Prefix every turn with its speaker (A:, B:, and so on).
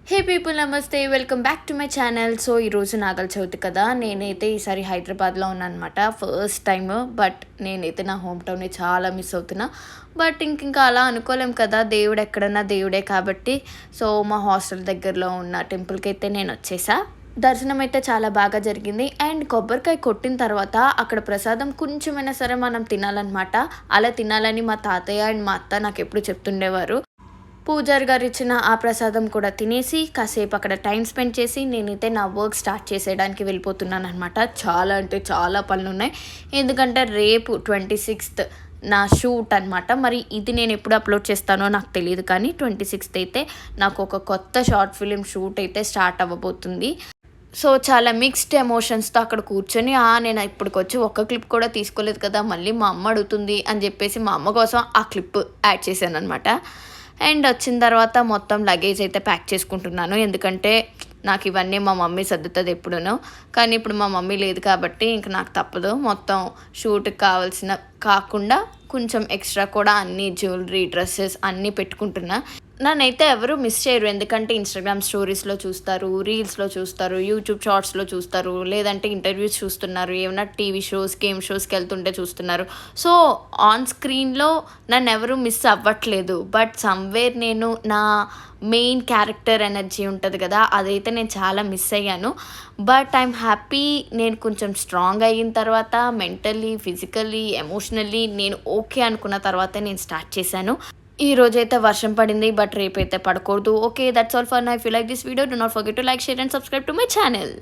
A: హే people నమస్తే, welcome back to my channel. So ఈరోజు నాగల చవితి కదా, నేనైతే ఈసారి హైదరాబాద్లో ఉన్నాను అనమాట. First time. బట్ నేనైతే నా హోమ్ టౌన్ని చాలా మిస్ అవుతున్నా. బట్ ఇంకా అలా అనుకోలేం కదా, దేవుడు ఎక్కడన్నా దేవుడే కాబట్టి. సో మా హాస్టల్ దగ్గరలో ఉన్న టెంపుల్కి అయితే నేను వచ్చేసా. దర్శనం అయితే చాలా బాగా జరిగింది. అండ్ కొబ్బరికాయ కొట్టిన తర్వాత అక్కడ ప్రసాదం కొంచెమైనా సరే మనం తినాలన్నమాట. అలా తినాలని మా తాతయ్య అండ్ మా అత్త నాకు ఎప్పుడు చెప్తుండేవారు. పూజారి గారు ఇచ్చిన ఆ ప్రసాదం కూడా తినేసి కాసేపు అక్కడ టైం స్పెండ్ చేసి నేనైతే నా వర్క్ స్టార్ట్ చేసేయడానికి వెళ్ళిపోతున్నాను అనమాట. చాలా అంటే చాలా పనులు ఉన్నాయి. ఎందుకంటే రేపు 26th నా షూట్ అనమాట. మరి ఇది నేను ఎప్పుడు అప్లోడ్ చేస్తానో నాకు తెలియదు, కానీ 26th అయితే నాకు ఒక కొత్త షార్ట్ ఫిలిం షూట్ అయితే స్టార్ట్ అవ్వబోతుంది. సో చాలా మిక్స్డ్ ఎమోషన్స్తో అక్కడ కూర్చొని నేను ఇప్పటికొచ్చి ఒక్క క్లిప్ కూడా తీసుకోలేదు కదా, మళ్ళీ మా అమ్మ అడుగుతుంది అని చెప్పేసి మా అమ్మ కోసం ఆ క్లిప్ యాడ్ చేశాను అనమాట. అండ్ వచ్చిన తర్వాత మొత్తం లగేజ్ అయితే ప్యాక్ చేసుకుంటున్నాను. ఎందుకంటే నాకు ఇవన్నీ మా మమ్మీ సర్దుతుంది ఎప్పుడునో, కానీ ఇప్పుడు మా మమ్మీ లేదు కాబట్టి ఇంక నాకు తప్పదు. మొత్తం షూట్కి కావాల్సిన కాకుండా కొంచెం ఎక్స్ట్రా కూడా అన్ని జ్యువెలరీ, డ్రెస్సెస్ అన్నీ పెట్టుకుంటున్నా. నన్నైతే ఎవరు మిస్ చేయరు, ఎందుకంటే ఇన్స్టాగ్రామ్ స్టోరీస్లో చూస్తారు, రీల్స్లో చూస్తారు, యూట్యూబ్ షార్ట్స్లో చూస్తారు, లేదంటే ఇంటర్వ్యూస్ చూస్తున్నారు, ఏమైనా టీవీ షోస్, గేమ్ షోస్కి వెళ్తుంటే చూస్తున్నారు. సో ఆన్ స్క్రీన్లో నన్ను ఎవరు మిస్ అవ్వట్లేదు. బట్ సమ్వేర్ నేను నా మెయిన్ క్యారెక్టర్ ఎనర్జీ ఉంటుంది కదా, అదైతే నేను చాలా మిస్ అయ్యాను. But I'm happy. నేను కొంచెం స్ట్రాంగ్ అయిన తర్వాత మెంటల్లీ, ఫిజికల్లీ, ఎమోషనల్లీ నేను ఓకే అనుకున్న తర్వాతే నేను స్టార్ట్ చేశాను. ఈ రోజైతే వర్షం పడింది, బట్ రేపైతే పడకూడదు. Okay, that's all for now. If you like this video, do not forget to like, share and subscribe to my channel.